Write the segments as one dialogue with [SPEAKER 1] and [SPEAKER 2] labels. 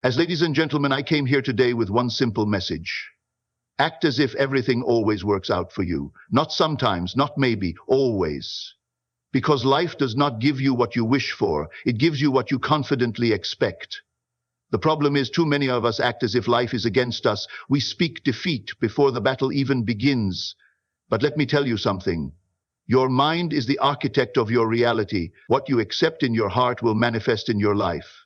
[SPEAKER 1] Ladies and gentlemen, I came here today with one simple message. Act as if everything always works out for you. Not sometimes, not maybe, always. Because life does not give you what you wish for, it gives you what you confidently expect. The problem is too many of us act as if life is against us. We speak defeat before the battle even begins. But let me tell you something. Your mind is the architect of your reality. What you accept in your heart will manifest in your life.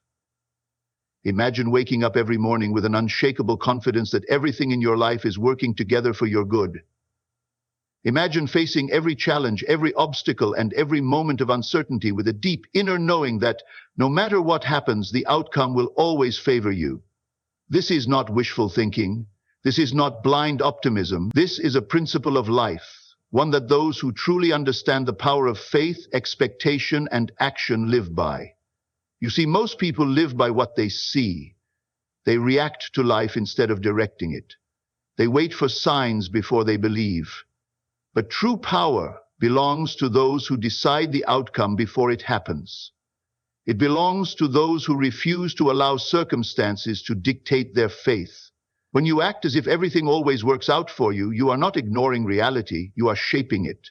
[SPEAKER 1] Imagine waking up every morning with an unshakable confidence that everything in your life is working together for your good. Imagine facing every challenge, every obstacle, and every moment of uncertainty with a deep inner knowing that no matter what happens, the outcome will always favor you. This is not wishful thinking. This is not blind optimism. This is a principle of life, one that those who truly understand the power of faith, expectation, and action live by. You see, most people live by what they see. They react to life instead of directing it. They wait for signs before they believe. But true power belongs to those who decide the outcome before it happens. It belongs to those who refuse to allow circumstances to dictate their faith. When you act as if everything always works out for you, you are not ignoring reality, you are shaping it.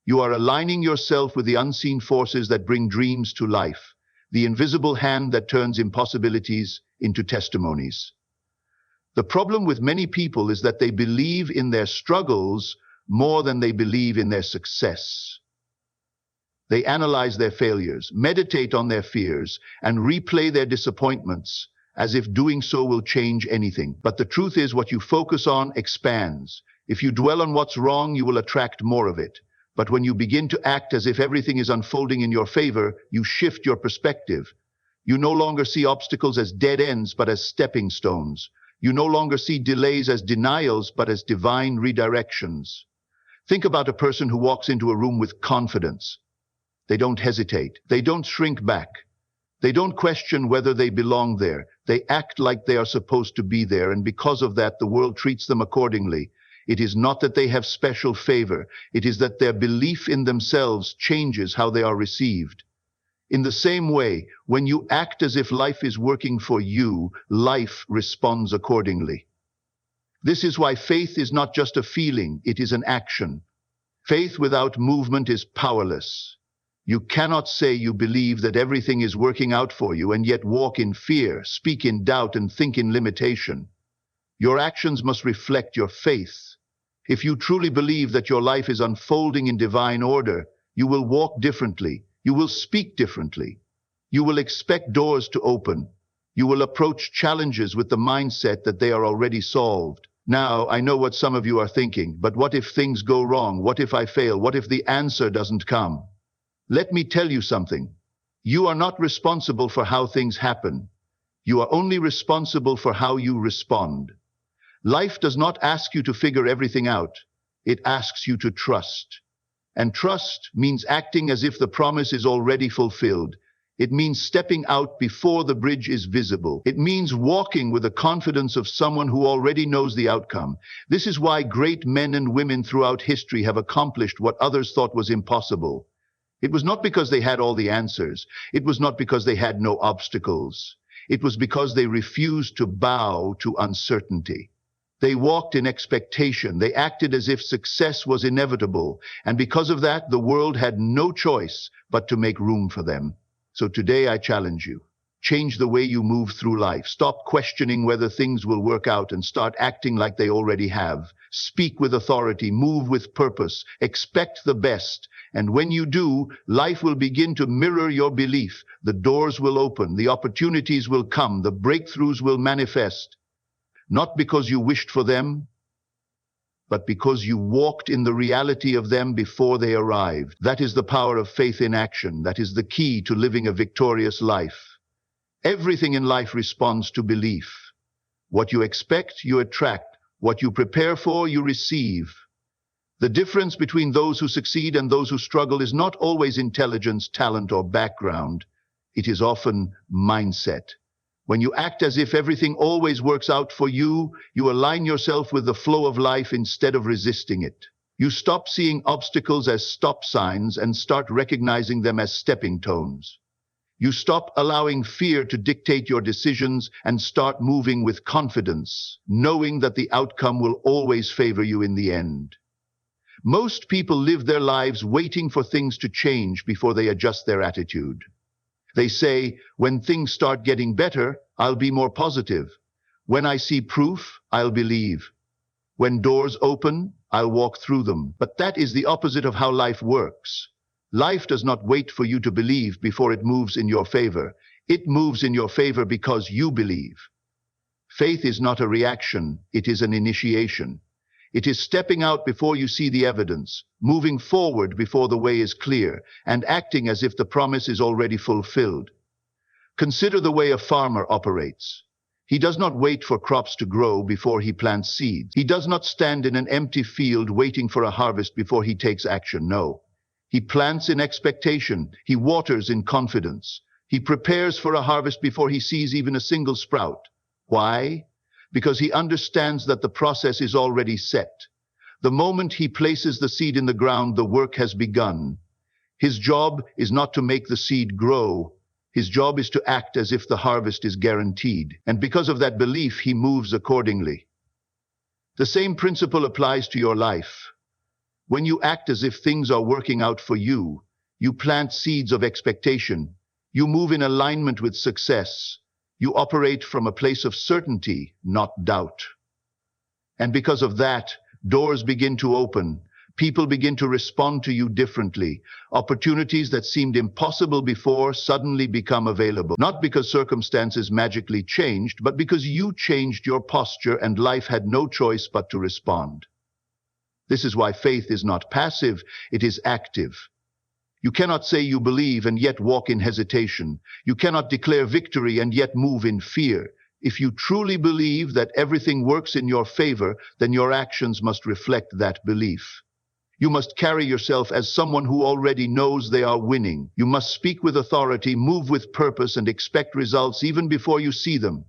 [SPEAKER 1] You are aligning yourself with the unseen forces that bring dreams to life, the invisible hand that turns impossibilities into testimonies. The problem with many people is that they believe in their struggles more than they believe in their success. They analyze their failures, meditate on their fears, and replay their disappointments as if doing so will change anything. But the truth is, what you focus on expands. If you dwell on what's wrong, you will attract more of it. But when you begin to act as if everything is unfolding in your favor, you shift your perspective. You no longer see obstacles as dead ends, but as stepping stones. You no longer see delays as denials, but as divine redirections. Think about a person who walks into a room with confidence. They don't hesitate. They don't shrink back. They don't question whether they belong there. They act like they are supposed to be there, and because of that, the world treats them accordingly. It is not that they have special favor. It is that their belief in themselves changes how they are received. In the same way, when you act as if life is working for you, life responds accordingly. This is why faith is not just a feeling, it is an action. Faith without movement is powerless. You cannot say you believe that everything is working out for you and yet walk in fear, speak in doubt, and think in limitation. Your actions must reflect your faith. If you truly believe that your life is unfolding in divine order, you will walk differently. You will speak differently. You will expect doors to open. You will approach challenges with the mindset that they are already solved. Now, I know what some of you are thinking, but what if things go wrong? What if I fail? What if the answer doesn't come? Let me tell you something. You are not responsible for how things happen. You are only responsible for how you respond. Life does not ask you to figure everything out. It asks you to trust. And trust means acting as if the promise is already fulfilled. It means stepping out before the bridge is visible. It means walking with the confidence of someone who already knows the outcome. This is why great men and women throughout history have accomplished what others thought was impossible. It was not because they had all the answers. It was not because they had no obstacles. It was because they refused to bow to uncertainty. They walked in expectation. They acted as if success was inevitable. And because of that, the world had no choice but to make room for them. So today I challenge you. Change the way you move through life. Stop questioning whether things will work out and start acting like they already have. Speak with authority, move with purpose, expect the best. And when you do, life will begin to mirror your belief. The doors will open, the opportunities will come, the breakthroughs will manifest. Not because you wished for them, but because you walked in the reality of them before they arrived. That is the power of faith in action. That is the key to living a victorious life. Everything in life responds to belief. What you expect, you attract. What you prepare for, you receive. The difference between those who succeed and those who struggle is not always intelligence, talent, or background. It is often mindset. When you act as if everything always works out for you, you align yourself with the flow of life instead of resisting it. You stop seeing obstacles as stop signs and start recognizing them as stepping stones. You stop allowing fear to dictate your decisions and start moving with confidence, knowing that the outcome will always favor you in the end. Most people live their lives waiting for things to change before they adjust their attitude. They say, when things start getting better, I'll be more positive. When I see proof, I'll believe. When doors open, I'll walk through them. But that is the opposite of how life works. Life does not wait for you to believe before it moves in your favor. It moves in your favor because you believe. Faith is not a reaction, it is an initiation. It is stepping out before you see the evidence, moving forward before the way is clear, and acting as if the promise is already fulfilled. Consider the way a farmer operates. He does not wait for crops to grow before he plants seeds. He does not stand in an empty field waiting for a harvest before he takes action. No. He plants in expectation. He waters in confidence. He prepares for a harvest before he sees even a single sprout. Why? Because he understands that the process is already set. The moment he places the seed in the ground, the work has begun. His job is not to make the seed grow. His job is to act as if the harvest is guaranteed. And because of that belief, he moves accordingly. The same principle applies to your life. When you act as if things are working out for you, you plant seeds of expectation. You move in alignment with success. You operate from a place of certainty, not doubt. And because of that, doors begin to open. People begin to respond to you differently. Opportunities that seemed impossible before suddenly become available. Not because circumstances magically changed, but because you changed your posture and life had no choice but to respond. This is why faith is not passive, it is active. You cannot say you believe and yet walk in hesitation. You cannot declare victory and yet move in fear. If you truly believe that everything works in your favor, then your actions must reflect that belief. You must carry yourself as someone who already knows they are winning. You must speak with authority, move with purpose, and expect results even before you see them.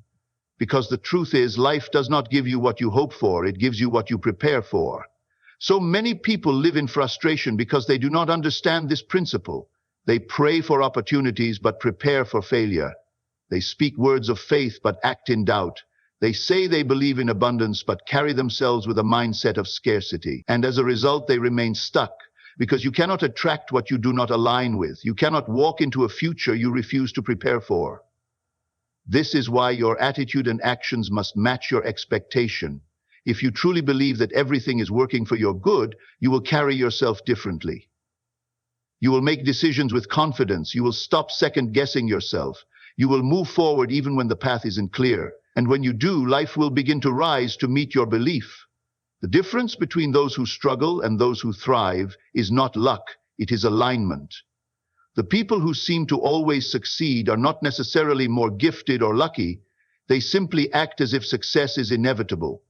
[SPEAKER 1] Because the truth is, life does not give you what you hope for, it gives you what you prepare for. So many people live in frustration because they do not understand this principle. They pray for opportunities but prepare for failure. They speak words of faith but act in doubt. They say they believe in abundance but carry themselves with a mindset of scarcity. And as a result, they remain stuck because you cannot attract what you do not align with. You cannot walk into a future you refuse to prepare for. This is why your attitude and actions must match your expectation. If you truly believe that everything is working for your good, you will carry yourself differently. You will make decisions with confidence. You will stop second-guessing yourself. You will move forward even when the path isn't clear. And when you do, life will begin to rise to meet your belief. The difference between those who struggle and those who thrive is not luck, it is alignment. The people who seem to always succeed are not necessarily more gifted or lucky. They simply act as if success is inevitable.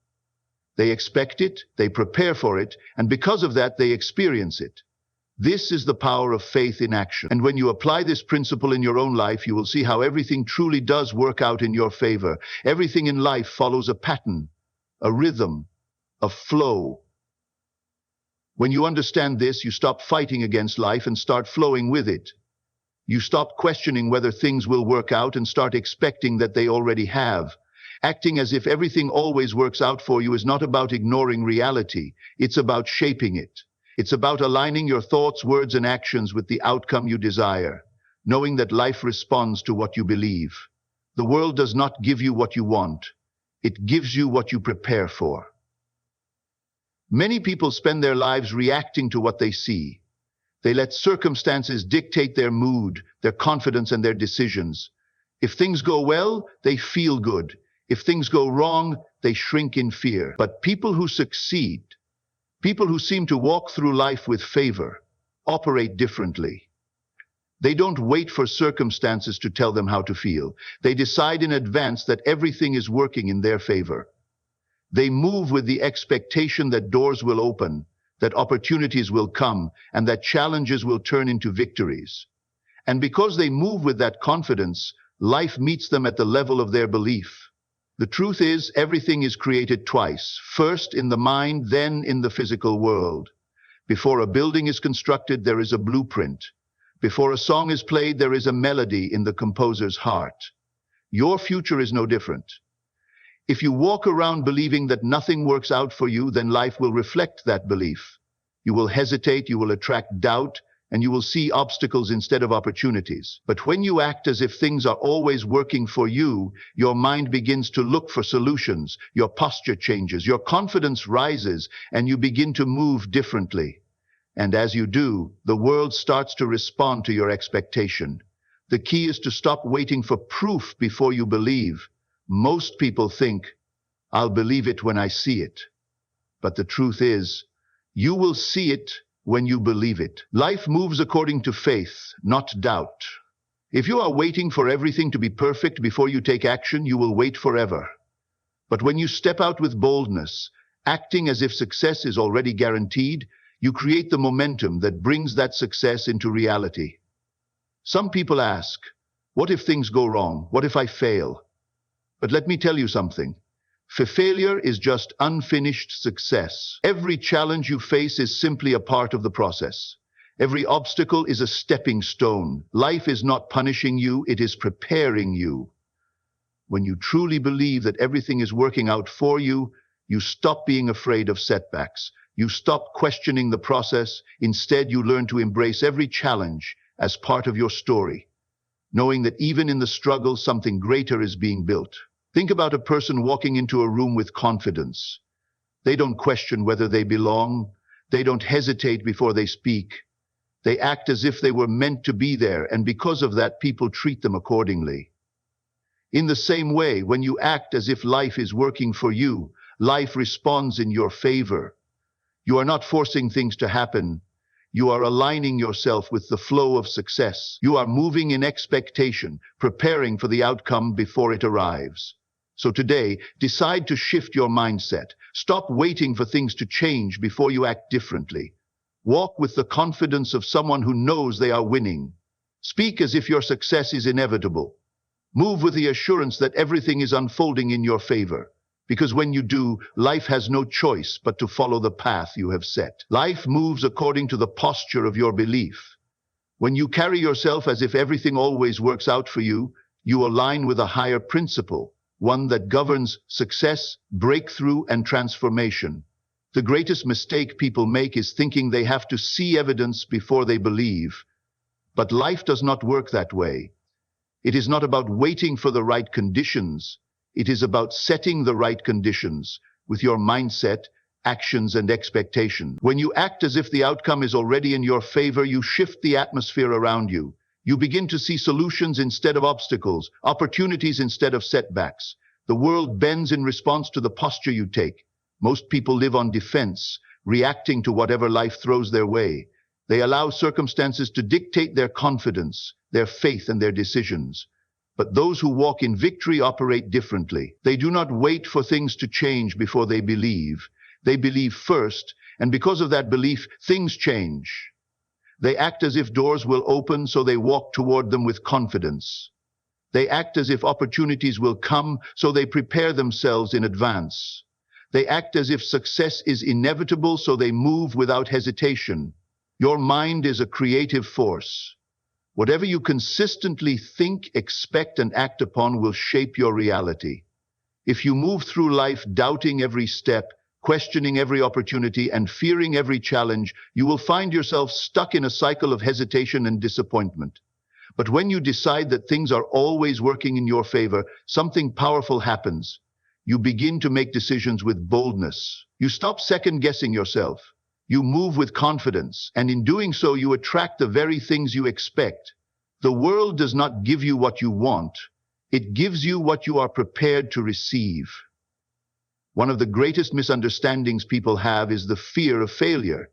[SPEAKER 1] They expect it, they prepare for it, and because of that, they experience it. This is the power of faith in action. And when you apply this principle in your own life, you will see how everything truly does work out in your favor. Everything in life follows a pattern, a rhythm, a flow. When you understand this, you stop fighting against life and start flowing with it. You stop questioning whether things will work out and start expecting that they already have. Acting as if everything always works out for you is not about ignoring reality. It's about shaping it. It's about aligning your thoughts, words, and actions with the outcome you desire, knowing that life responds to what you believe. The world does not give you what you want. It gives you what you prepare for. Many people spend their lives reacting to what they see. They let circumstances dictate their mood, their confidence, and their decisions. If things go well, they feel good. If things go wrong, they shrink in fear. But people who succeed, people who seem to walk through life with favor, operate differently. They don't wait for circumstances to tell them how to feel. They decide in advance that everything is working in their favor. They move with the expectation that doors will open, that opportunities will come, and that challenges will turn into victories. And because they move with that confidence, life meets them at the level of their belief. The truth is, everything is created twice, first in the mind, then in the physical world. Before a building is constructed, there is a blueprint. Before a song is played, there is a melody in the composer's heart. Your future is no different. If you walk around believing that nothing works out for you, then life will reflect that belief. You will hesitate, you will attract doubt, and you will see obstacles instead of opportunities. But when you act as if things are always working for you, your mind begins to look for solutions, your posture changes, your confidence rises, and you begin to move differently. And as you do, the world starts to respond to your expectation. The key is to stop waiting for proof before you believe. Most people think, "I'll believe it when I see it." But the truth is, you will see it when you believe it. Life moves according to faith, not doubt. If you are waiting for everything to be perfect before you take action, you will wait forever. But when you step out with boldness, acting as if success is already guaranteed, you create the momentum that brings that success into reality. Some people ask, what if things go wrong? What if I fail? But let me tell you something. Failure is just unfinished success. Every challenge you face is simply a part of the process. Every obstacle is a stepping stone. Life is not punishing you, it is preparing you. When you truly believe that everything is working out for you, you stop being afraid of setbacks. You stop questioning the process. Instead, you learn to embrace every challenge as part of your story, knowing that even in the struggle, something greater is being built. Think about a person walking into a room with confidence. They don't question whether they belong. They don't hesitate before they speak. They act as if they were meant to be there, and because of that, people treat them accordingly. In the same way, when you act as if life is working for you, life responds in your favor. You are not forcing things to happen. You are aligning yourself with the flow of success. You are moving in expectation, preparing for the outcome before it arrives. So today, decide to shift your mindset. Stop waiting for things to change before you act differently. Walk with the confidence of someone who knows they are winning. Speak as if your success is inevitable. Move with the assurance that everything is unfolding in your favor. Because when you do, life has no choice but to follow the path you have set. Life moves according to the posture of your belief. When you carry yourself as if everything always works out for you, you align with a higher principle, one that governs success, breakthrough, and transformation. The greatest mistake people make is thinking they have to see evidence before they believe. But life does not work that way. It is not about waiting for the right conditions. It is about setting the right conditions with your mindset, actions, and expectation. When you act as if the outcome is already in your favor, you shift the atmosphere around you. You begin to see solutions instead of obstacles, opportunities instead of setbacks. The world bends in response to the posture you take. Most people live on defense, reacting to whatever life throws their way. They allow circumstances to dictate their confidence, their faith, and their decisions. But those who walk in victory operate differently. They do not wait for things to change before they believe. They believe first, and because of that belief, things change. They act as if doors will open, so they walk toward them with confidence. They act as if opportunities will come, so they prepare themselves in advance. They act as if success is inevitable, so they move without hesitation. Your mind is a creative force. Whatever you consistently think, expect, and act upon will shape your reality. If you move through life doubting every step, questioning every opportunity, and fearing every challenge, you will find yourself stuck in a cycle of hesitation and disappointment. But when you decide that things are always working in your favor, something powerful happens. You begin to make decisions with boldness. You stop second-guessing yourself. You move with confidence, and in doing so, you attract the very things you expect. The world does not give you what you want. It gives you what you are prepared to receive. One of the greatest misunderstandings people have is the fear of failure.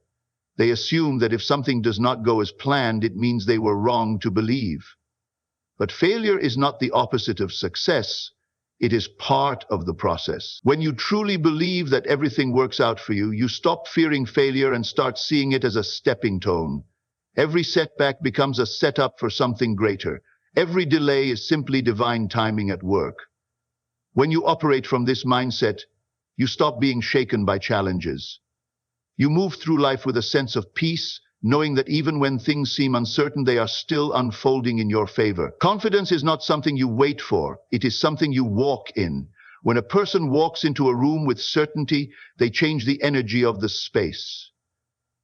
[SPEAKER 1] They assume that if something does not go as planned, it means they were wrong to believe. But failure is not the opposite of success. It is part of the process. When you truly believe that everything works out for you, you stop fearing failure and start seeing it as a stepping stone. Every setback becomes a setup for something greater. Every delay is simply divine timing at work. When you operate from this mindset, you stop being shaken by challenges. You move through life with a sense of peace, knowing that even when things seem uncertain, they are still unfolding in your favor. Confidence is not something you wait for, it is something you walk in. When a person walks into a room with certainty, they change the energy of the space.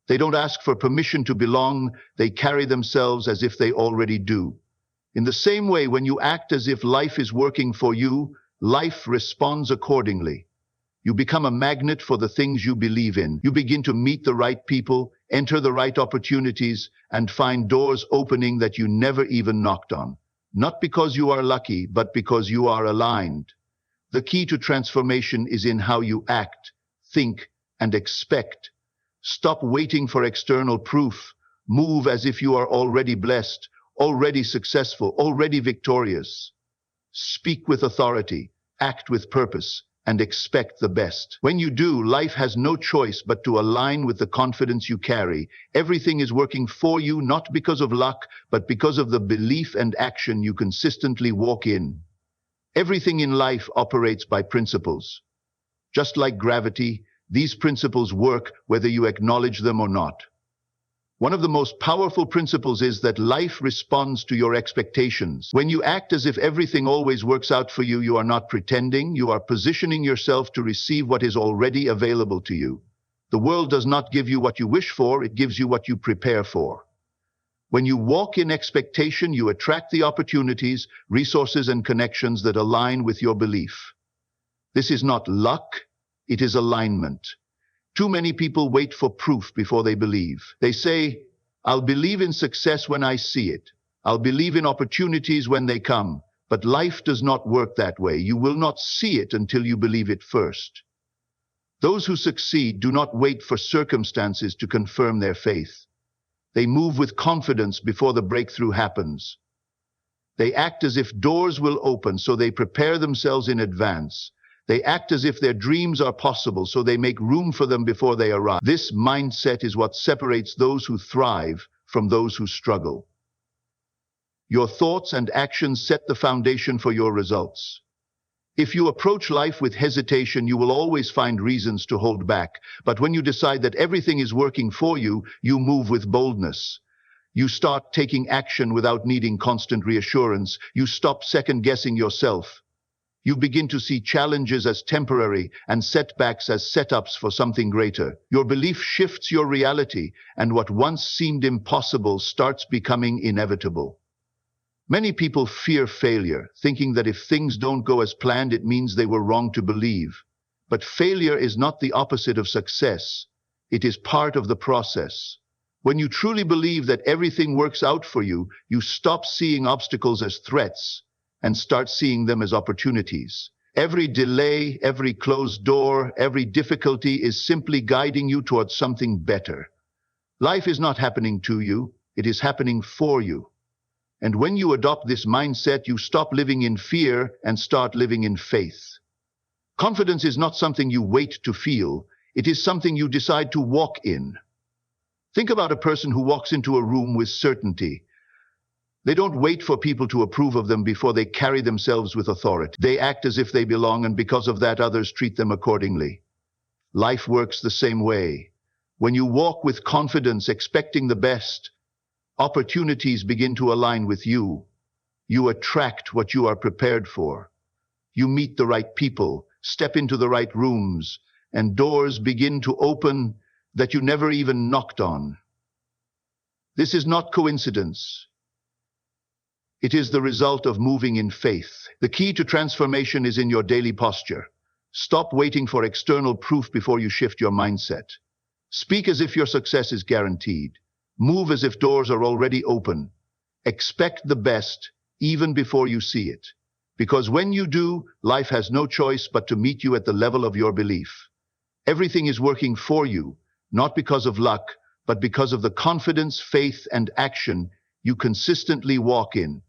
[SPEAKER 1] They don't ask for permission to belong, they carry themselves as if they already do. In the same way, when you act as if life is working for you, life responds accordingly. You become a magnet for the things you believe in. You begin to meet the right people, enter the right opportunities, and find doors opening that you never even knocked on. Not because you are lucky, but because you are aligned. The key to transformation is in how you act, think, and expect. Stop waiting for external proof. Move as if you are already blessed, already successful, already victorious. Speak with authority, act with purpose, and expect the best. When you do, life has no choice but to align with the confidence you carry. Everything is working for you, not because of luck, but because of the belief and action you consistently walk in. Everything in life operates by principles. Just like gravity, these principles work whether you acknowledge them or not. One of the most powerful principles is that life responds to your expectations. When you act as if everything always works out for you, you are not pretending, you are positioning yourself to receive what is already available to you. The world does not give you what you wish for, it gives you what you prepare for. When you walk in expectation, you attract the opportunities, resources, and connections that align with your belief. This is not luck, it is alignment. Too many people wait for proof before they believe. They say, "I'll believe in success when I see it. I'll believe in opportunities when they come." But life does not work that way. You will not see it until you believe it first. Those who succeed do not wait for circumstances to confirm their faith. They move with confidence before the breakthrough happens. They act as if doors will open, so they prepare themselves in advance. They act as if their dreams are possible, so they make room for them before they arrive. This mindset is what separates those who thrive from those who struggle. Your thoughts and actions set the foundation for your results. If you approach life with hesitation, you will always find reasons to hold back. But when you decide that everything is working for you, you move with boldness. You start taking action without needing constant reassurance. You stop second-guessing yourself. You begin to see challenges as temporary and setbacks as setups for something greater. Your belief shifts your reality, and what once seemed impossible starts becoming inevitable. Many people fear failure, thinking that if things don't go as planned, it means they were wrong to believe. But failure is not the opposite of success. It is part of the process. When you truly believe that everything works out for you, you stop seeing obstacles as threats and start seeing them as opportunities. Every delay, every closed door, every difficulty is simply guiding you towards something better. Life is not happening to you, it is happening for you. And when you adopt this mindset, you stop living in fear and start living in faith. Confidence is not something you wait to feel, it is something you decide to walk in. Think about a person who walks into a room with certainty. They don't wait for people to approve of them before they carry themselves with authority. They act as if they belong, and because of that, others treat them accordingly. Life works the same way. When you walk with confidence, expecting the best, opportunities begin to align with you. You attract what you are prepared for. You meet the right people, step into the right rooms, and doors begin to open that you never even knocked on. This is not coincidence. It is the result of moving in faith. The key to transformation is in your daily posture. Stop waiting for external proof before you shift your mindset. Speak as if your success is guaranteed. Move as if doors are already open. Expect the best, even before you see it. Because when you do, life has no choice but to meet you at the level of your belief. Everything is working for you, not because of luck, but because of the confidence, faith, and action you consistently walk in.